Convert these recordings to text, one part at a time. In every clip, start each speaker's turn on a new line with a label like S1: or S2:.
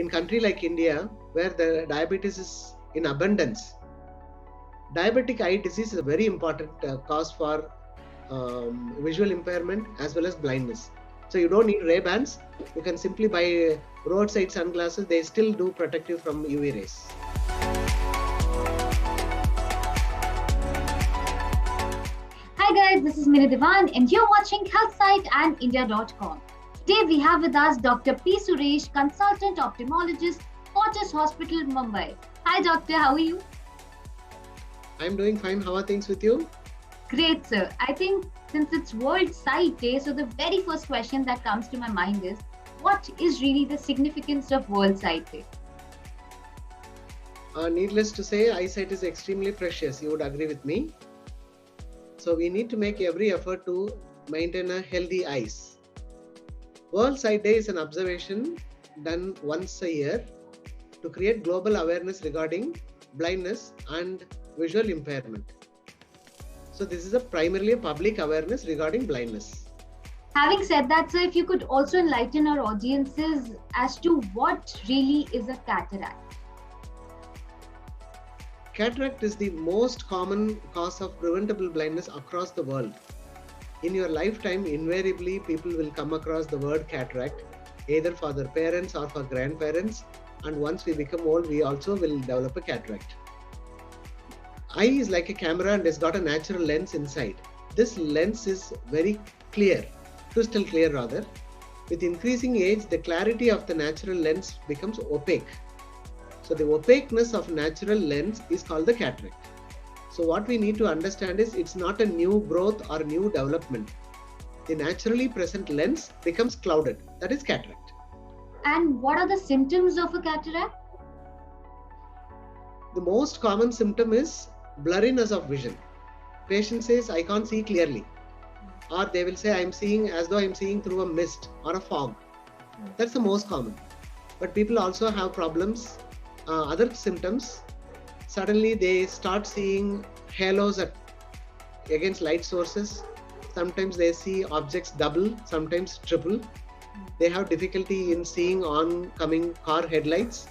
S1: in country like India, where the diabetes is in abundance, diabetic eye disease is a very important cause for visual impairment as well as blindness. So you don't need Ray-Bans. You can simply buy roadside sunglasses. They still do protect you from UV rays.
S2: Hi guys, this is Meera Devan and you're watching HealthSite and India.com. Today we have with us Dr. P. Suresh, Consultant Ophthalmologist, Fortis Hospital, Mumbai. Hi Doctor, how are you?
S1: I'm doing fine. How are things with you?
S2: Great sir. I think since it's World Sight Day, so the very first question that comes to my mind is, what is really the significance of World Sight Day?
S1: Needless to say, eyesight is extremely precious. You would agree with me. So we need to make every effort to maintain a healthy eyes. World Sight Day is an observation done once a year to create global awareness regarding blindness and visual impairment. So this is primarily a public awareness regarding blindness.
S2: Having said that, sir, if you could also enlighten our audiences as to what really is a cataract.
S1: Cataract is the most common cause of preventable blindness across the world. In your lifetime, invariably, people will come across the word cataract, either for their parents or for grandparents. And once we become old, we also will develop a cataract. Eye is like a camera and has got a natural lens inside. This lens is very clear, crystal clear rather. With increasing age, the clarity of the natural lens becomes opaque. So the opaqueness of natural lens is called the cataract. So what we need to understand is it's not a new growth or new development. The naturally present lens becomes clouded. That is cataract.
S2: And what are the symptoms of a cataract?
S1: The most common symptom is blurriness of vision. Patient says, I can't see clearly. Or they will say, I'm seeing as though I'm seeing through a mist or a fog. That's the most common. But people also have problems. Other symptoms, suddenly they start seeing halos against light sources. Sometimes they see objects double, sometimes triple. They have difficulty in seeing oncoming car headlights,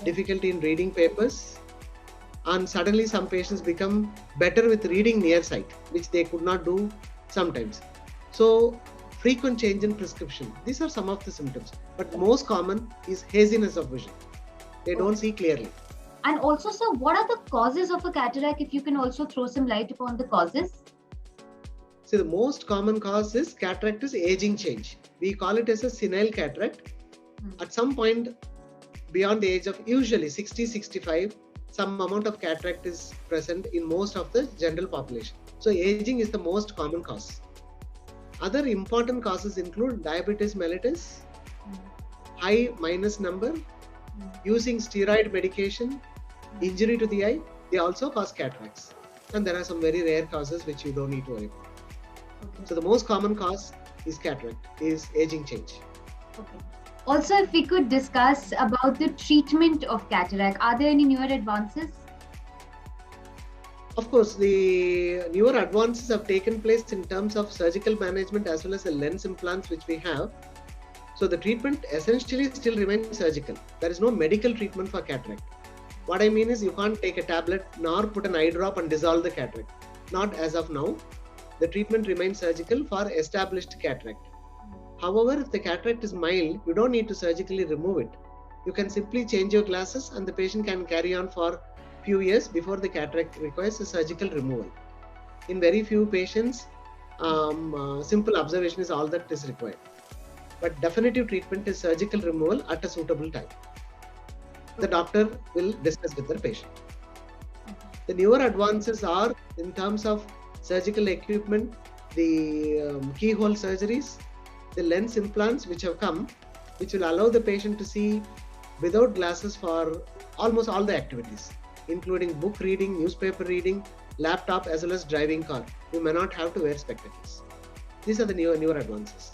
S1: difficulty in reading papers, and suddenly some patients become better with reading near sight, which they could not do sometimes. So frequent change in prescription. These are some of the symptoms, but most common is haziness of vision. They don't see clearly.
S2: And also, sir, what are the causes of a cataract? If you can also throw some light upon the causes.
S1: So the most common cause is cataract is aging change. We call it as a senile cataract. At some point beyond the age of usually 60, 65, some amount of cataract is present in most of the general population. So aging is the most common cause. Other important causes include diabetes mellitus, high minus number, using steroid medication, injury to the eye. They also cause cataracts. And there are some very rare causes which you don't need to worry about. Okay. So the most common cause is cataract, is aging change.
S2: Okay. Also, if we could discuss about the treatment of cataract, are there any newer advances?
S1: Of course, the newer advances have taken place in terms of surgical management as well as the lens implants which we have. So the treatment essentially still remains surgical. There is no medical treatment for cataract. What I mean is you can't take a tablet nor put an eye drop and dissolve the cataract. Not as of now. The treatment remains surgical for established cataract. However, if the cataract is mild, you don't need to surgically remove it. You can simply change your glasses and the patient can carry on for few years before the cataract requires a surgical removal. In very few patients, simple observation is all that is required. But definitive treatment is surgical removal at a suitable time. The doctor will discuss with the patient. The newer advances are in terms of surgical equipment, the keyhole surgeries, the lens implants which have come, which will allow the patient to see without glasses for almost all the activities, including book reading, newspaper reading, laptop as well as driving car. You may not have to wear spectacles. These are the newer advances.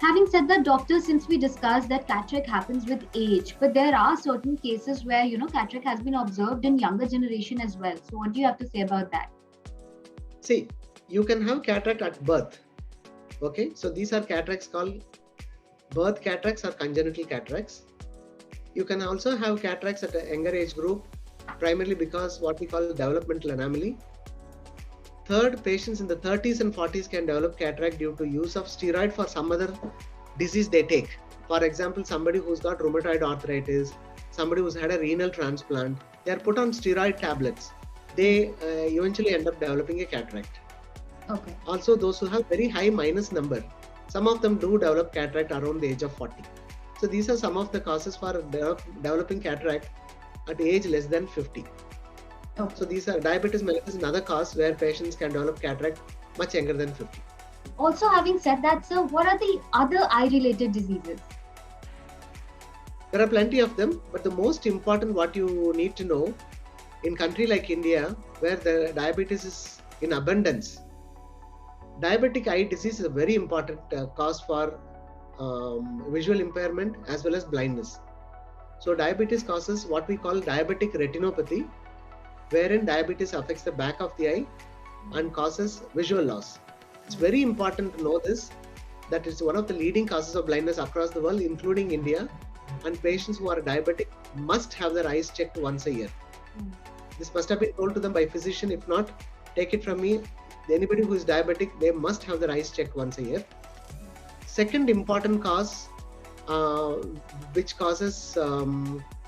S2: Having said that, doctor, since we discussed that cataract happens with age, but there are certain cases where, cataract has been observed in younger generation as well. So what do you have to say about that?
S1: See, you can have cataract at birth. Okay, so these are cataracts called birth cataracts or congenital cataracts. You can also have cataracts at a younger age group, primarily because what we call developmental anomaly. Third, patients in the 30s and 40s can develop cataract due to use of steroid for some other disease they take. For example, somebody who's got rheumatoid arthritis, somebody who's had a renal transplant, they are put on steroid tablets. They eventually end up developing a cataract.
S2: Okay.
S1: Also, those who have very high minus number, some of them do develop cataract around the age of 40. So these are some of the causes for developing cataract at age less than 50.
S2: Okay.
S1: So these are diabetes mellitus, another cause where patients can develop cataract much younger than 50.
S2: Also, having said that, sir, what are the other eye-related diseases?
S1: There are plenty of them, but the most important what you need to know in country like India, where the diabetes is in abundance, diabetic eye disease is a very important cause for visual impairment as well as blindness. So diabetes causes what we call diabetic retinopathy, wherein diabetes affects the back of the eye and causes visual loss. It's very important to know this, that it's one of the leading causes of blindness across the world, including India, and patients who are diabetic must have their eyes checked once a year. This must have been told to them by physician. If not, take it from me, anybody who is diabetic, they must have their eyes checked once a year. Second important cause, which causes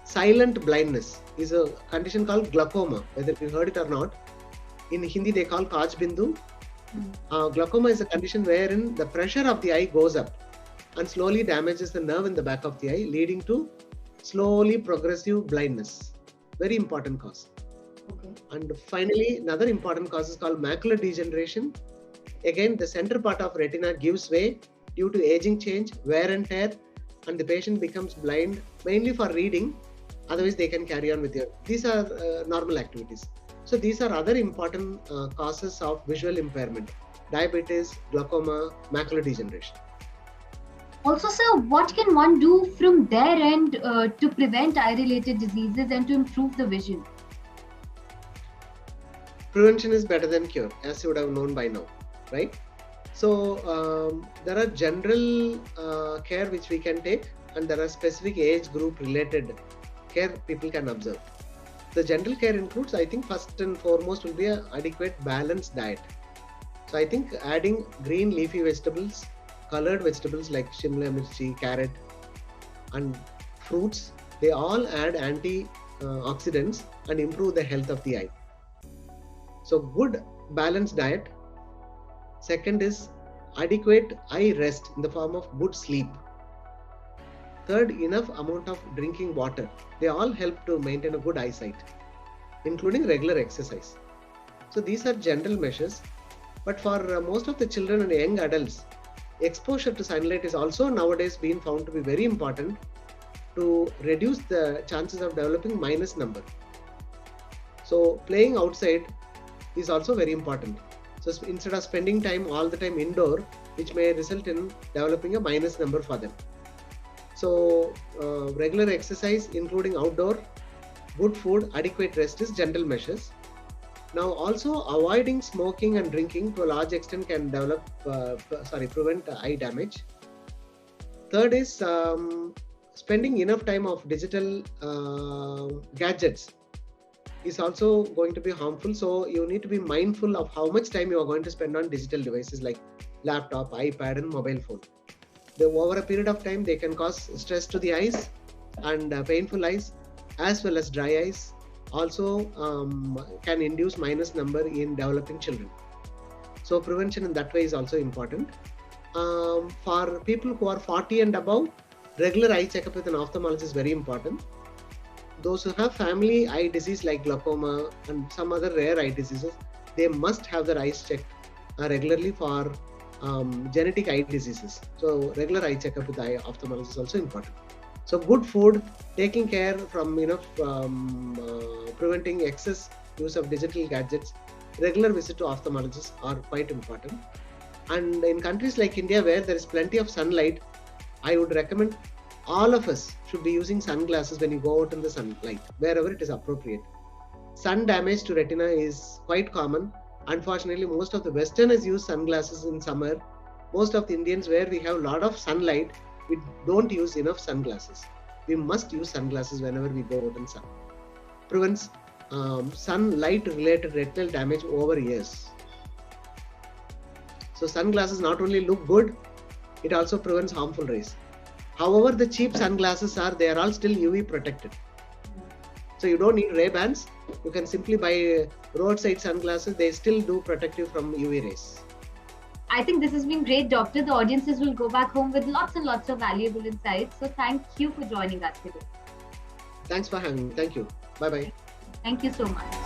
S1: silent blindness, is a condition called glaucoma, whether you heard it or not. In Hindi, they call Kaj Bindu. Glaucoma is a condition wherein the pressure of the eye goes up and slowly damages the nerve in the back of the eye, leading to slowly progressive blindness. Very important cause.
S2: Okay.
S1: And finally, another important cause is called macular degeneration. Again, the center part of retina gives way due to aging change, wear and tear, and the patient becomes blind mainly for reading. Otherwise, they can carry on with it. These are normal activities. So these are other important causes of visual impairment: diabetes, glaucoma, macular degeneration.
S2: Also, sir, what can one do from their end to prevent eye-related diseases and to improve the vision?
S1: Prevention is better than cure, as you would have known by now, right? So there are general care which we can take, and there are specific age group related care people can observe. The general care includes, I think, first and foremost will be an adequate balanced diet. So I think adding green leafy vegetables, colored vegetables like shimla mirchi, carrot, and fruits, they all add antioxidants and improve the health of the eye. So good balanced diet. Second is adequate eye rest in the form of good sleep. Third, enough amount of drinking water. They all help to maintain a good eyesight, including regular exercise. So these are general measures. But for most of the children and young adults, exposure to sunlight is also nowadays being found to be very important to reduce the chances of developing minus number. So playing outside is also very important. So instead of spending time all the time indoor, which may result in developing a minus number for them. So regular exercise, including outdoor, good food, adequate rest is general measures. Now also avoiding smoking and drinking to a large extent can prevent eye damage. Third is spending enough time of digital gadgets is also going to be harmful. So you need to be mindful of how much time you are going to spend on digital devices like laptop, iPad, and mobile phone. Over a period of time, they can cause stress to the eyes and painful eyes, as well as dry eyes. Also can induce minus number in developing children. So prevention in that way is also important. For people who are 40 and above, regular eye checkup with an ophthalmologist is very important. Those who have family eye disease like glaucoma and some other rare eye diseases, they must have their eyes checked regularly for genetic eye diseases. So regular eye checkup with eye ophthalmologist is also important. So good food, taking care from preventing excess use of digital gadgets, regular visit to ophthalmologists are quite important. And in countries like India, where there is plenty of sunlight, I would recommend all of us should be using sunglasses when you go out in the sunlight, wherever it is appropriate. Sun damage to retina is quite common. Unfortunately, most of the Westerners use sunglasses in summer. Most of the Indians, where we have a lot of sunlight, we don't use enough sunglasses. we must use sunglasses whenever we go out in sun. Prevents sunlight related retinal damage over years. So sunglasses not only look good, it also prevents harmful rays. However, the cheap sunglasses they are all still UV protected. So you don't need Ray-Bans. You can simply buy roadside sunglasses. They still do protect you from UV rays.
S2: I think this has been great, Doctor. The audiences will go back home with lots and lots of valuable insights. So thank you for joining us today.
S1: Thanks for having me. Thank you. Bye-bye.
S2: Thank you so much.